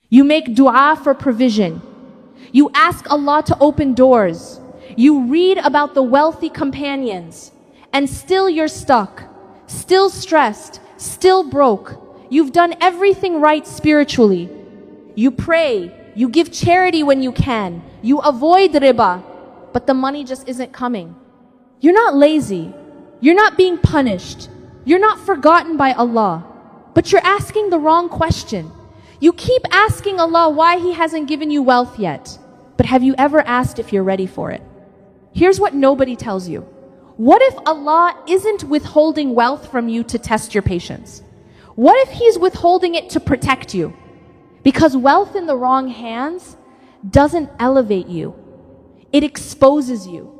You make dua for provision. You ask Allah to open doors. You read about the wealthy companions, and still you're stuck, still stressed, still broke. You've done everything right spiritually. You pray, you give charity when you can, you avoid riba, but the money just isn't coming. You're not lazy. You're not being punished. You're not forgotten by Allah. But you're asking the wrong question. You keep asking Allah why He hasn't given you wealth yet. But have you ever asked if you're ready for it? Here's what nobody tells you. What if Allah isn't withholding wealth from you to test your patience? What if He's withholding it to protect you? Because wealth in the wrong hands doesn't elevate you. It exposes you.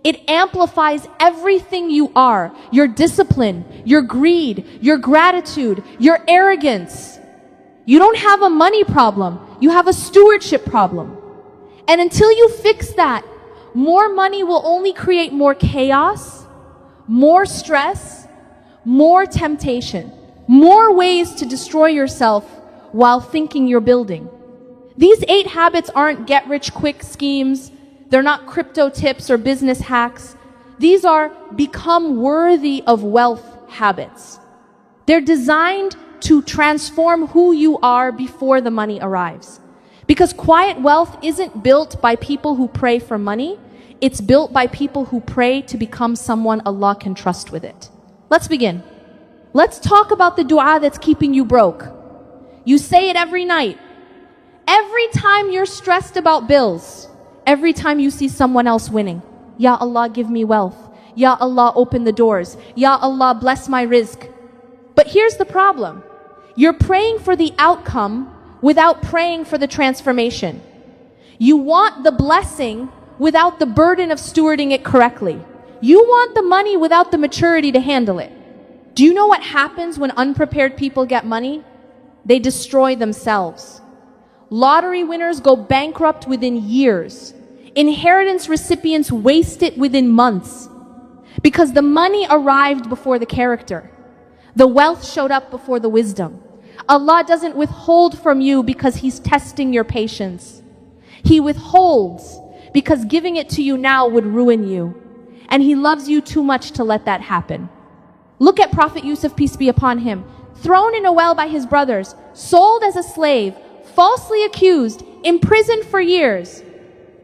It amplifies everything you are, your discipline, your greed, your gratitude, your arrogance. You don't have a money problem, you have a stewardship problem. And until you fix that, more money will only create more chaos, more stress, more temptation, more ways to destroy yourself while thinking you're building. These 8 habits aren't get-rich-quick schemes. They're not crypto tips or business hacks. These are become worthy of wealth habits. They're designed to transform who you are before the money arrives. Because quiet wealth isn't built by people who pray for money. It's built by people who pray to become someone Allah can trust with it. Let's begin. Let's talk about the dua that's keeping you broke. You say it every night. Every time you're stressed about bills. Every time you see someone else winning. Ya Allah, give me wealth. Ya Allah, open the doors. Ya Allah, bless my rizq. But here's the problem. You're praying for the outcome without praying for the transformation. You want the blessing without the burden of stewarding it correctly. You want the money without the maturity to handle it. Do you know what happens when unprepared people get money? They destroy themselves. Lottery winners go bankrupt within years. Inheritance recipients waste it within months. Because the money arrived before the character. The wealth showed up before the wisdom. Allah doesn't withhold from you because He's testing your patience. He withholds because giving it to you now would ruin you. And He loves you too much to let that happen. Look at Prophet Yusuf, peace be upon him, thrown in a well by his brothers, sold as a slave, falsely accused, imprisoned for years.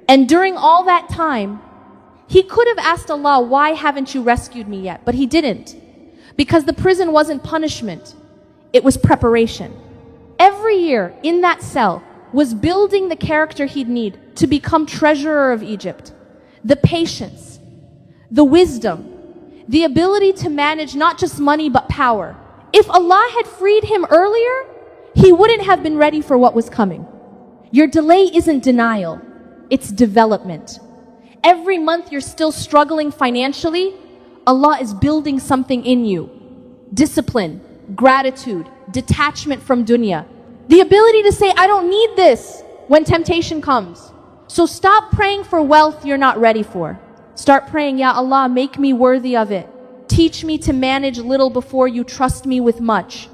And during all that time, he could have asked Allah, why haven't you rescued me yet? But he didn't. Because the prison wasn't punishment. It was preparation. Every year in that cell was building the character he'd need to become treasurer of Egypt. The patience, the wisdom, the ability to manage not just money but power. If Allah had freed him earlier, he wouldn't have been ready for what was coming. Your delay isn't denial, it's development. Every month you're still struggling financially, Allah is building something in you. Discipline, gratitude, detachment from dunya. The ability to say, I don't need this when temptation comes. So stop praying for wealth you're not ready for. Start praying, Ya Allah, make me worthy of it. Teach me to manage little before you trust me with much.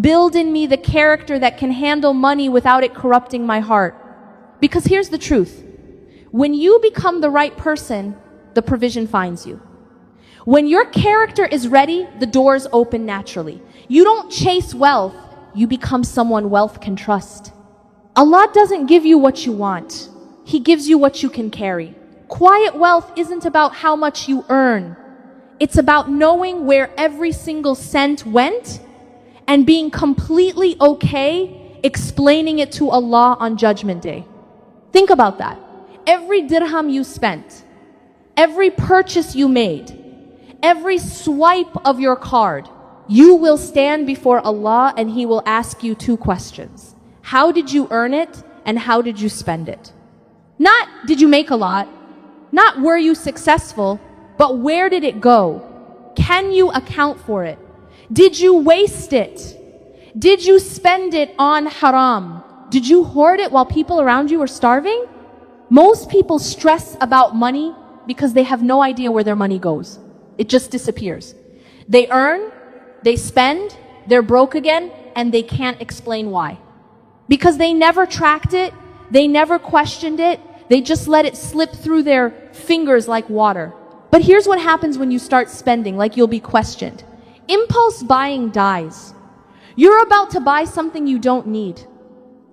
Build in me the character that can handle money without it corrupting my heart. Because here's the truth. When you become the right person, the provision finds you. When your character is ready, the doors open naturally. You don't chase wealth, you become someone wealth can trust. Allah doesn't give you what you want. He gives you what you can carry. Quiet wealth isn't about how much you earn. It's about knowing where every single cent went and being completely okay explaining it to Allah on Judgment Day. Think about that. Every dirham you spent, every purchase you made, every swipe of your card, you will stand before Allah and He will ask you 2 questions. How did you earn it and how did you spend it? Not did you make a lot, not were you successful, but where did it go? Can you account for it? Did you waste it? Did you spend it on haram? Did you hoard it while people around you were starving? Most people stress about money because they have no idea where their money goes. It just disappears. They earn, they spend, they're broke again, and they can't explain why. because they never tracked it, they never questioned it, they just let it slip through their fingers like water. But here's what happens when you start spending, like you'll be questioned. Impulse buying dies. You're about to buy something you don't need.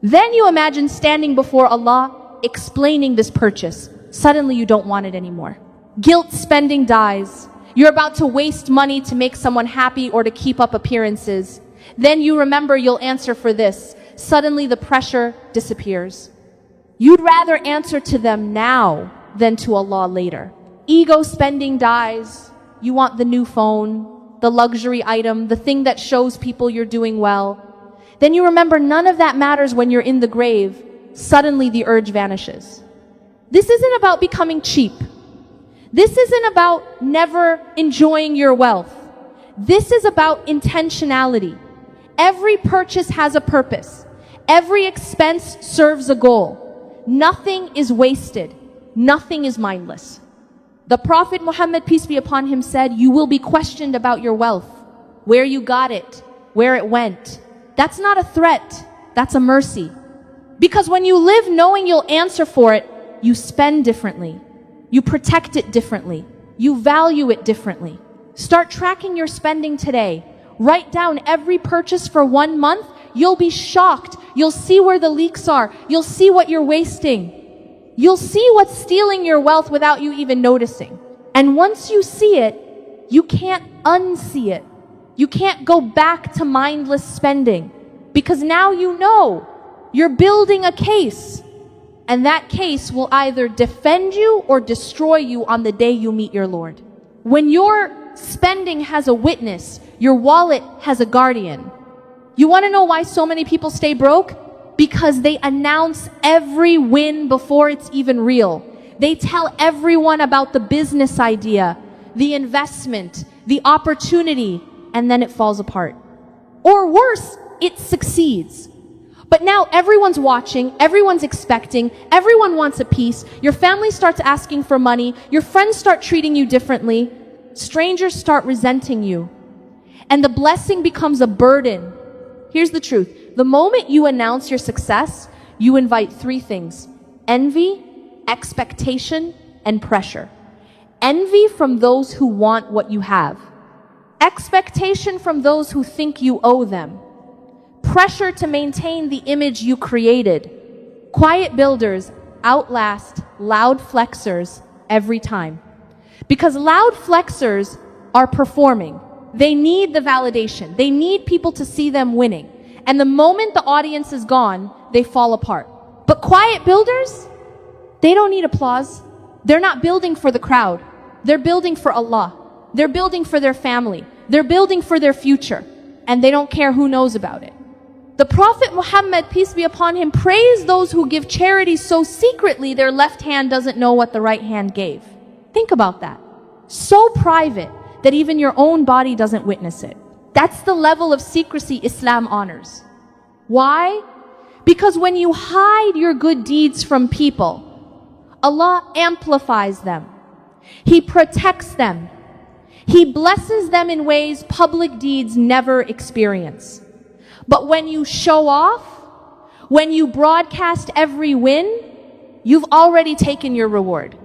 Then you imagine standing before Allah, explaining this purchase. Suddenly you don't want it anymore. Guilt spending dies. You're about to waste money to make someone happy or to keep up appearances. Then you remember you'll answer for this. Suddenly the pressure disappears. You'd rather answer to them now than to Allah later. Ego spending dies. You want the new phone, the luxury item, the thing that shows people you're doing well. Then you remember none of that matters when you're in the grave. Suddenly the urge vanishes. This isn't about becoming cheap. This isn't about never enjoying your wealth. This is about intentionality. Every purchase has a purpose. Every expense serves a goal. Nothing is wasted. Nothing is mindless. The Prophet Muhammad, peace be upon him, said, you will be questioned about your wealth, where you got it, where it went. That's not a threat. That's a mercy. Because when you live knowing you'll answer for it, you spend differently. You protect it differently. You value it differently. Start tracking your spending today. Write down every purchase for 1 month. You'll be shocked. You'll see where the leaks are. You'll see what you're wasting. You'll see what's stealing your wealth without you even noticing. And once you see it, you can't unsee it. You can't go back to mindless spending. Because now you know you're building a case. And that case will either defend you or destroy you on the day you meet your Lord. When your spending has a witness, your wallet has a guardian. You want to know why so many people stay broke? Because they announce every win before it's even real. They tell everyone about the business idea, the investment, the opportunity, and then it falls apart. Or worse, it succeeds. But now everyone's watching, everyone's expecting, everyone wants a piece. Your family starts asking for money. Your friends start treating you differently. Strangers start resenting you. And the blessing becomes a burden. Here's the truth. The moment you announce your success, you invite 3 things: envy, expectation, and pressure. Envy from those who want what you have. Expectation from those who think you owe them. Pressure to maintain the image you created. Quiet builders outlast loud flexers every time. Because loud flexers are performing. They need the validation. They need people to see them winning. And the moment the audience is gone, they fall apart. But quiet builders, they don't need applause. They're not building for the crowd. They're building for Allah. They're building for their family. They're building for their future. And they don't care who knows about it. The Prophet Muhammad, peace be upon him, praised those who give charity so secretly their left hand doesn't know what the right hand gave. Think about that. So private that even your own body doesn't witness it. That's the level of secrecy Islam honors. Why? Because when you hide your good deeds from people, Allah amplifies them. He protects them. He blesses them in ways public deeds never experience. But when you show off, when you broadcast every win, you've already taken your reward.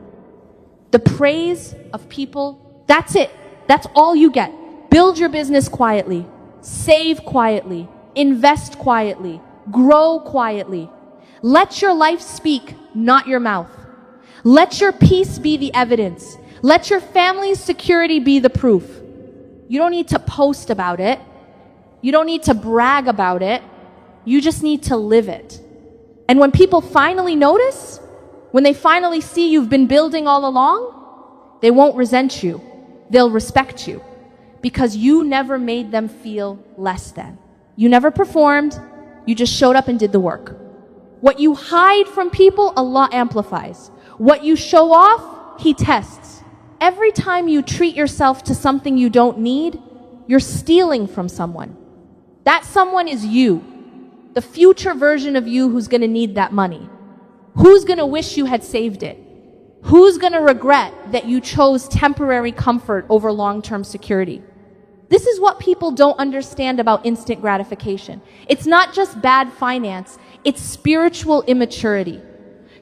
The praise of people, that's it. That's all you get. Build your business quietly. Save quietly. Invest quietly. Grow quietly. Let your life speak, not your mouth. Let your peace be the evidence. Let your family's security be the proof. You don't need to post about it. You don't need to brag about it. You just need to live it. And when people finally notice, when they finally see you've been building all along, they won't resent you. They'll respect you because you never made them feel less than. You never performed. You just showed up and did the work. What you hide from people, Allah amplifies. What you show off, He tests. Every time you treat yourself to something you don't need, you're stealing from someone. That someone is you, the future version of you who's going to need that money. Who's going to wish you had saved it? Who's going to regret that you chose temporary comfort over long-term security? This is what people don't understand about instant gratification. It's not just bad finance, it's spiritual immaturity.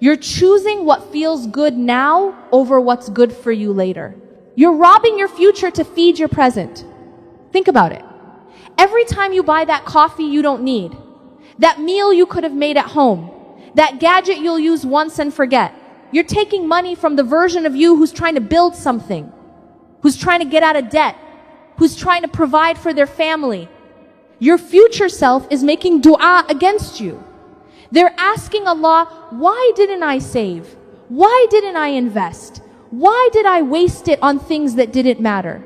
You're choosing what feels good now over what's good for you later. You're robbing your future to feed your present. Think about it. Every time you buy that coffee you don't need, that meal you could have made at home, that gadget you'll use once and forget, you're taking money from the version of you who's trying to build something, who's trying to get out of debt, who's trying to provide for their family. Your future self is making dua against you. They're asking Allah, why didn't I save? Why didn't I invest? Why did I waste it on things that didn't matter?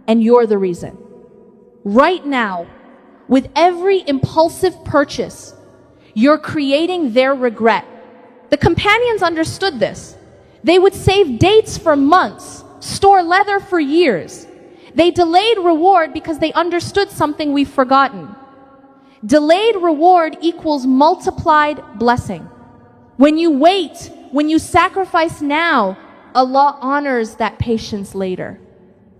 And you're the reason. Right now, with every impulsive purchase, you're creating their regret. The companions understood this. They would save dates for months, store leather for years. They delayed reward because they understood something we've forgotten. Delayed reward equals multiplied blessing. When you wait, when you sacrifice now, Allah honors that patience later.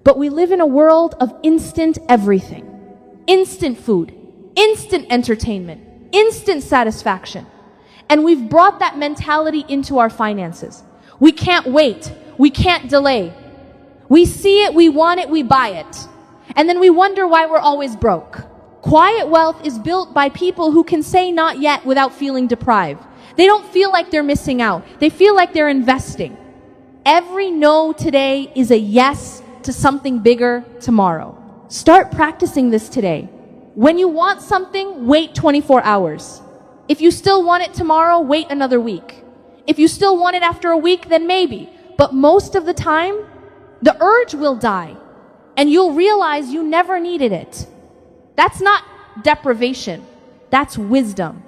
But we live in a world of instant everything. Instant food, instant entertainment, instant satisfaction. And we've brought that mentality into our finances. We can't wait. We can't delay. We see it, we want it, we buy it. And then we wonder why we're always broke. Quiet wealth is built by people who can say not yet without feeling deprived. They don't feel like they're missing out. They feel like they're investing. Every no today is a yes to something bigger tomorrow. Start practicing this today. When you want something, wait 24 hours. If you still want it tomorrow, wait another week. If you still want it after a week, then maybe. But most of the time, the urge will die, and you'll realize you never needed it. That's not deprivation. That's wisdom.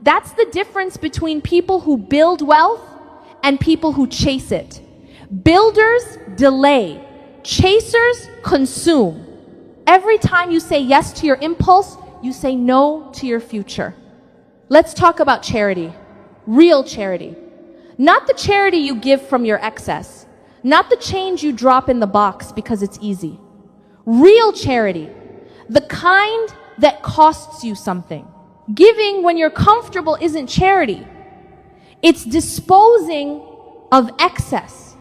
That's the difference between people who build wealth and people who chase it. Builders delay. Chasers consume. Every time you say yes to your impulse, you say no to your future. Let's talk about charity. Real charity. Not the charity you give from your excess. Not the change you drop in the box because it's easy. Real charity. The kind that costs you something. Giving when you're comfortable isn't charity. It's disposing of excess.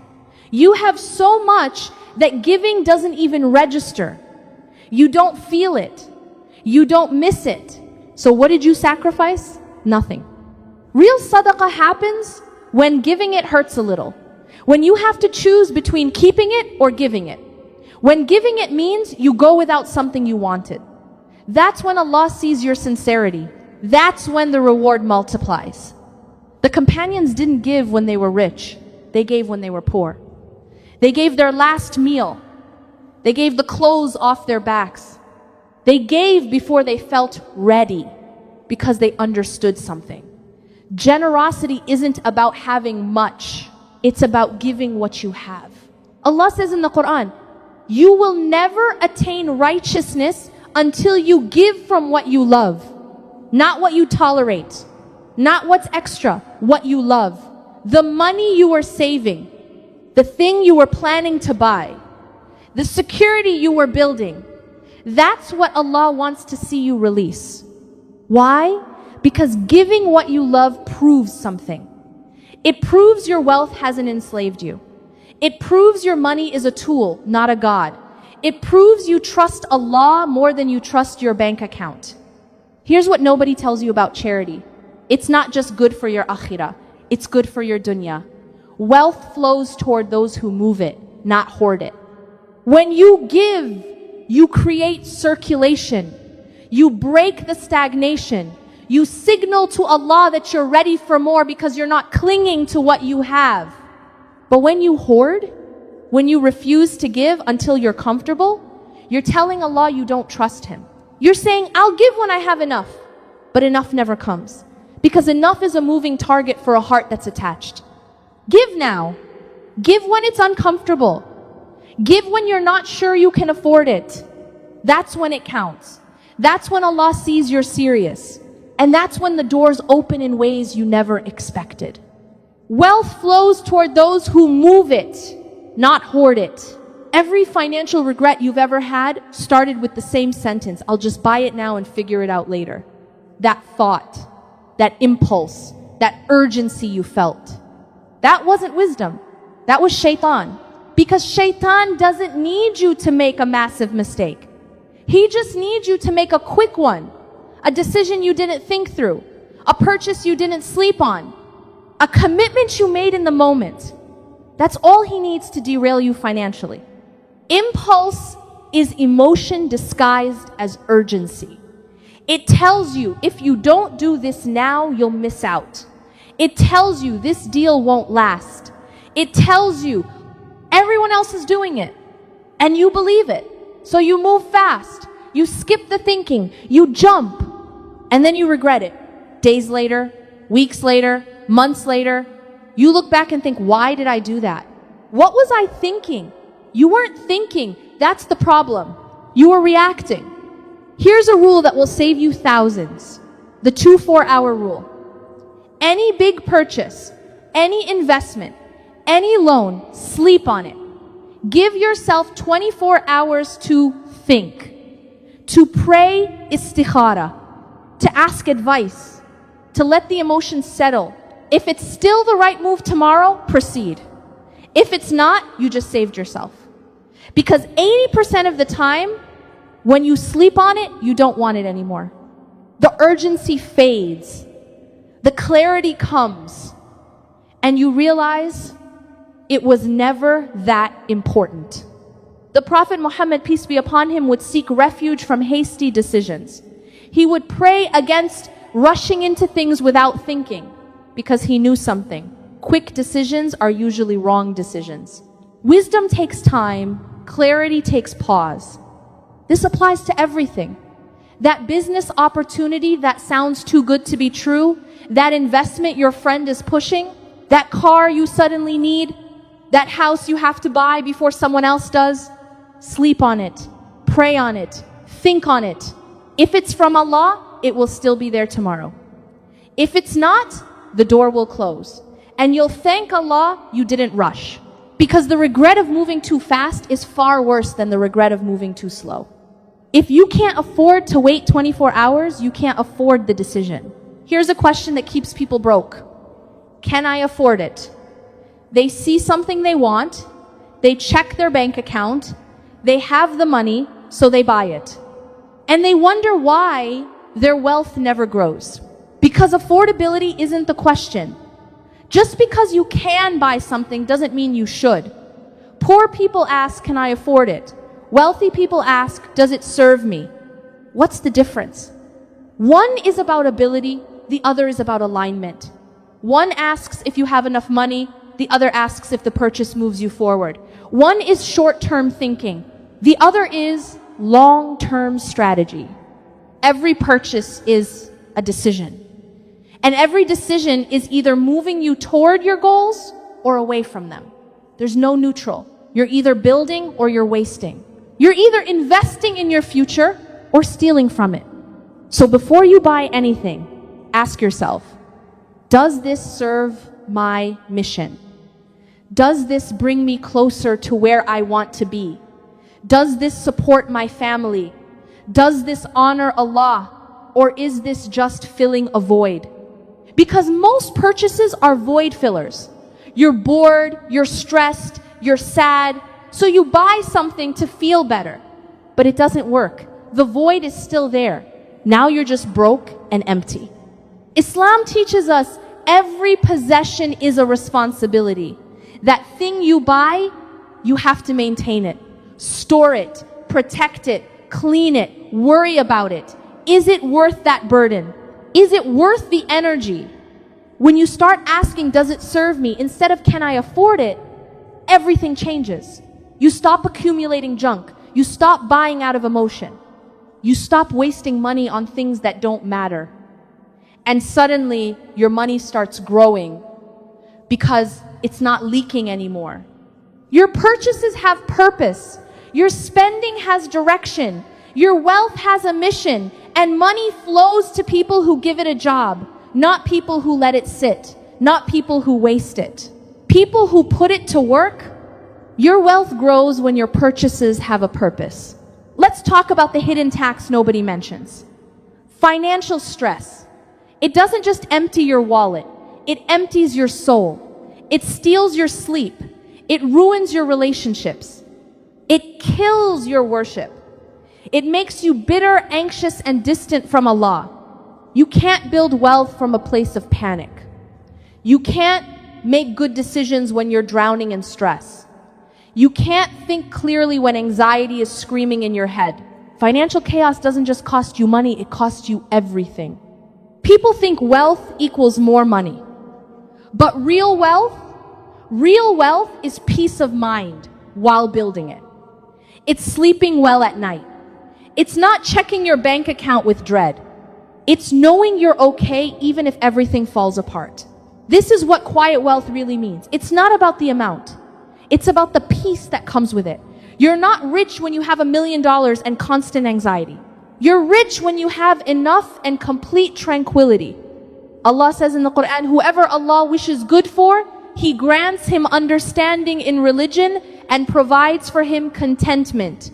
You have so much that giving doesn't even register. You don't feel it. You don't miss it. So what did you sacrifice? Nothing. Real sadaqah happens when giving it hurts a little. When you have to choose between keeping it or giving it. When giving it means you go without something you wanted. That's when Allah sees your sincerity. That's when the reward multiplies. The companions didn't give when they were rich. They gave when they were poor. They gave their last meal. They gave the clothes off their backs. They gave before they felt ready because they understood something. Generosity isn't about having much. It's about giving what you have. Allah says in the Quran, you will never attain righteousness until you give from what you love. Not what you tolerate. Not what's extra. What you love. The money you are saving. The thing you were planning to buy. The security you were building. That's what Allah wants to see you release. Why? Because giving what you love proves something. It proves your wealth hasn't enslaved you. It proves your money is a tool, not a God. It proves you trust Allah more than you trust your bank account. Here's what nobody tells you about charity. It's not just good for your akhirah. It's good for your dunya. Wealth flows toward those who move it, not hoard it. When you give, you create circulation. You break the stagnation. You signal to Allah that you're ready for more because you're not clinging to what you have. But when you hoard, when you refuse to give until you're comfortable, you're telling Allah you don't trust Him. You're saying, I'll give when I have enough. But enough never comes. Because enough is a moving target for a heart that's attached. Give now. Give when it's uncomfortable. Give when you're not sure you can afford it. That's when it counts. That's when Allah sees you're serious. And that's when the doors open in ways you never expected. Wealth flows toward those who move it, not hoard it. Every financial regret you've ever had started with the same sentence. I'll just buy it now and figure it out later. That thought, that impulse, that urgency you felt. That wasn't wisdom. That was shaitan. Because shaitan doesn't need you to make a massive mistake. He just needs you to make a quick one. A decision you didn't think through. A purchase you didn't sleep on. A commitment you made in the moment. That's all he needs to derail you financially. Impulse is emotion disguised as urgency. It tells you if you don't do this now, you'll miss out. It tells you this deal won't last. It tells you everyone else is doing it and you believe it. So you move fast. You skip the thinking. You jump and then you regret it. Days later, weeks later, months later, you look back and think, why did I do that? What was I thinking? You weren't thinking. That's the problem. You were reacting. Here's a rule that will save you thousands. The 2-4-hour rule. Any big purchase, any investment, any loan, sleep on it. Give yourself 24 hours to think, to pray istikhara, to ask advice, to let the emotions settle. If it's still the right move tomorrow, proceed. If it's not, you just saved yourself. Because 80% of the time, when you sleep on it, you don't want it anymore. The urgency fades. The clarity comes. And you realize it was never that important. The Prophet Muhammad, peace be upon him, would seek refuge from hasty decisions. He would pray against rushing into things without thinking because he knew something. Quick decisions are usually wrong decisions. Wisdom takes time. Clarity takes pause. This applies to everything. That business opportunity that sounds too good to be true, that investment your friend is pushing, that car you suddenly need, that house you have to buy before someone else does, sleep on it, pray on it, think on it. If it's from Allah, it will still be there tomorrow. If it's not, the door will close. And you'll thank Allah you didn't rush. Because the regret of moving too fast is far worse than the regret of moving too slow. If you can't afford to wait 24 hours, you can't afford the decision. Here's a question that keeps people broke. Can I afford it? They see something they want, they check their bank account, they have the money, so they buy it. And they wonder why their wealth never grows. Because affordability isn't the question. Just because you can buy something doesn't mean you should. Poor people ask, can I afford it? Wealthy people ask, does it serve me? What's the difference? One is about ability, the other is about alignment. One asks if you have enough money, the other asks if the purchase moves you forward. One is short-term thinking, the other is long-term strategy. Every purchase is a decision. And every decision is either moving you toward your goals or away from them. There's no neutral. You're either building or you're wasting. You're either investing in your future or stealing from it. So before you buy anything, ask yourself, does this serve my mission? Does this bring me closer to where I want to be? Does this support my family? Does this honor Allah? Or is this just filling a void? Because most purchases are void fillers. You're bored, you're stressed, you're sad, so you buy something to feel better. But it doesn't work. The void is still there. Now you're just broke and empty. Islam teaches us every possession is a responsibility. That thing you buy, you have to maintain it. Store it, protect it, clean it, worry about it. Is it worth that burden? Is it worth the energy? When you start asking, does it serve me? Instead of, can I afford it? Everything changes. You stop accumulating junk. You stop buying out of emotion. You stop wasting money on things that don't matter. And suddenly, your money starts growing because it's not leaking anymore. Your purchases have purpose. Your spending has direction. Your wealth has a mission. And money flows to people who give it a job, not people who let it sit, not people who waste it. People who put it to work Your wealth grows when your purchases have a purpose. Let's talk about the hidden tax nobody mentions. Financial stress. It doesn't just empty your wallet, it empties your soul. It steals your sleep. It ruins your relationships. It kills your worship. It makes you bitter, anxious, and distant from Allah. You can't build wealth from a place of panic. You can't make good decisions when you're drowning in stress. You can't think clearly when anxiety is screaming in your head. Financial chaos doesn't just cost you money, it costs you everything. People think wealth equals more money. But real wealth is peace of mind while building it. It's sleeping well at night. It's not checking your bank account with dread. It's knowing you're okay even if everything falls apart. This is what quiet wealth really means. It's not about the amount. It's about the peace that comes with it. You're not rich when you have $1 million and constant anxiety. You're rich when you have enough and complete tranquility. Allah says in the Quran, whoever Allah wishes good for, He grants him understanding in religion and provides for him contentment.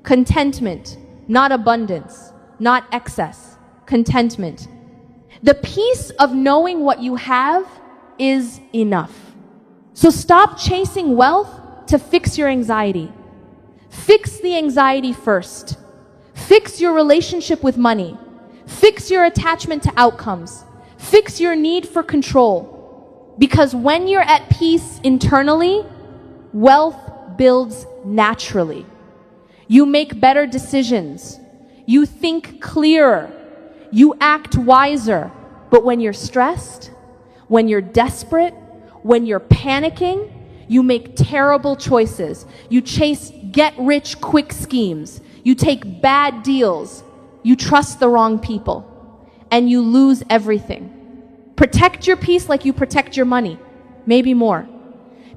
Contentment, not abundance, not excess. Contentment. The peace of knowing what you have is enough. So stop chasing wealth to fix your anxiety. Fix the anxiety first. Fix your relationship with money. Fix your attachment to outcomes. Fix your need for control. Because when you're at peace internally, wealth builds naturally. You make better decisions. You think clearer. You act wiser. But when you're stressed, when you're desperate, when you're panicking, you make terrible choices. You chase get-rich-quick schemes. You take bad deals. You trust the wrong people. And you lose everything. Protect your peace like you protect your money. Maybe more.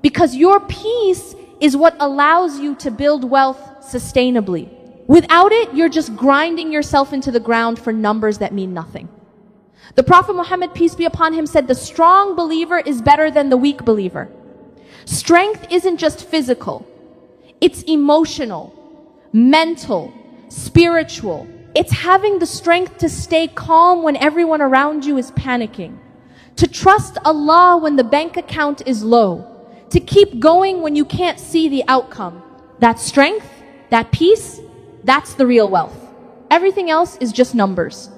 Because your peace is what allows you to build wealth sustainably. Without it, you're just grinding yourself into the ground for numbers that mean nothing. The Prophet Muhammad, peace be upon him, said the strong believer is better than the weak believer. Strength isn't just physical. It's emotional, mental, spiritual. It's having the strength to stay calm when everyone around you is panicking. To trust Allah when the bank account is low. To keep going when you can't see the outcome. That strength, that peace, that's the real wealth. Everything else is just numbers.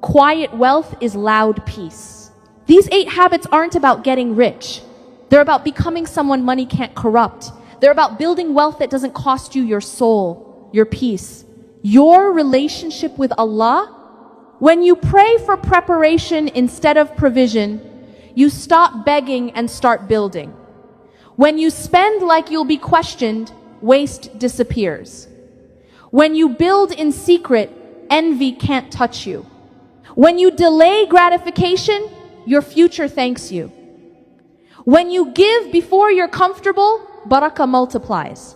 Quiet wealth is loud peace. These 8 habits aren't about getting rich. They're about becoming someone money can't corrupt. They're about building wealth that doesn't cost you your soul, your peace, your relationship with Allah. When you pray for preparation instead of provision, you stop begging and start building. When you spend like you'll be questioned, waste disappears. When you build in secret, envy can't touch you. When you delay gratification, your future thanks you. When you give before you're comfortable, barakah multiplies.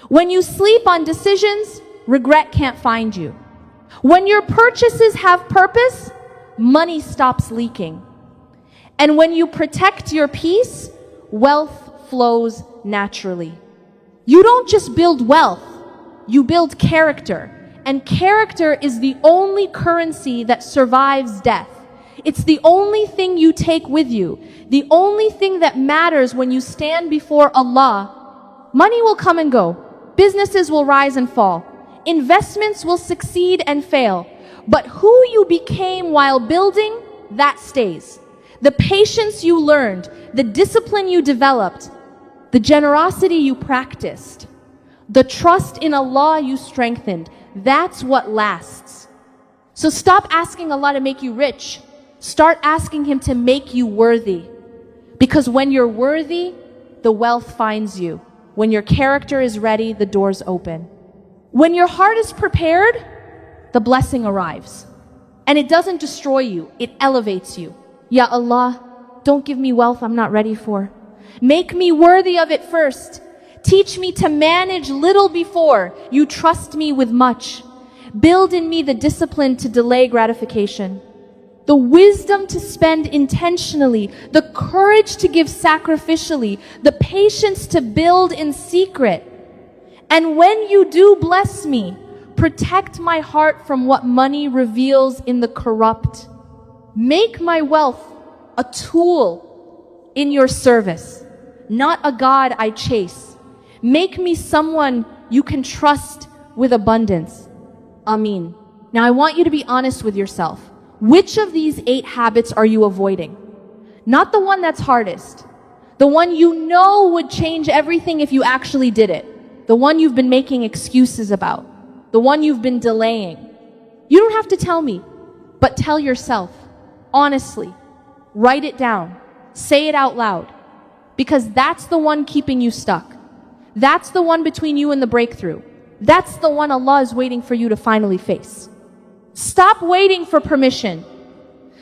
When you sleep on decisions, regret can't find you. When your purchases have purpose, money stops leaking. And when you protect your peace, wealth flows naturally. You don't just build wealth, you build character. And character is the only currency that survives death. It's the only thing you take with you. The only thing that matters when you stand before Allah. Money will come and go. Businesses will rise and fall. Investments will succeed and fail. But who you became while building, that stays. The patience you learned, the discipline you developed, the generosity you practiced, the trust in Allah you strengthened, that's what lasts. So stop asking Allah to make you rich. Start asking Him to make you worthy. Because when you're worthy, the wealth finds you. When your character is ready, the doors open. When your heart is prepared, the blessing arrives. And it doesn't destroy you, it elevates you. Ya Allah, don't give me wealth I'm not ready for. Make me worthy of it first. Teach me to manage little before you trust me with much. Build in me the discipline to delay gratification. the wisdom to spend intentionally, the courage to give sacrificially, the patience to build in secret. And when you do bless me, protect my heart from what money reveals in the corrupt. Make my wealth a tool in your service, not a God I chase. Make me someone you can trust with abundance. Ameen. Now I want you to be honest with yourself. Which of these 8 habits are you avoiding? Not the one that's hardest. The one you know would change everything if you actually did it. The one you've been making excuses about. The one you've been delaying. You don't have to tell me, but tell yourself, honestly. Write it down. Say it out loud. Because that's the one keeping you stuck. That's the one between you and the breakthrough. That's the one Allah is waiting for you to finally face. Stop waiting for permission.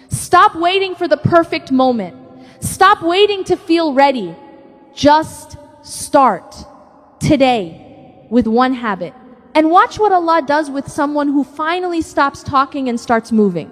Stop waiting for the perfect moment. Stop waiting to feel ready. Just start today with one habit. And watch what Allah does with someone who finally stops talking and starts moving.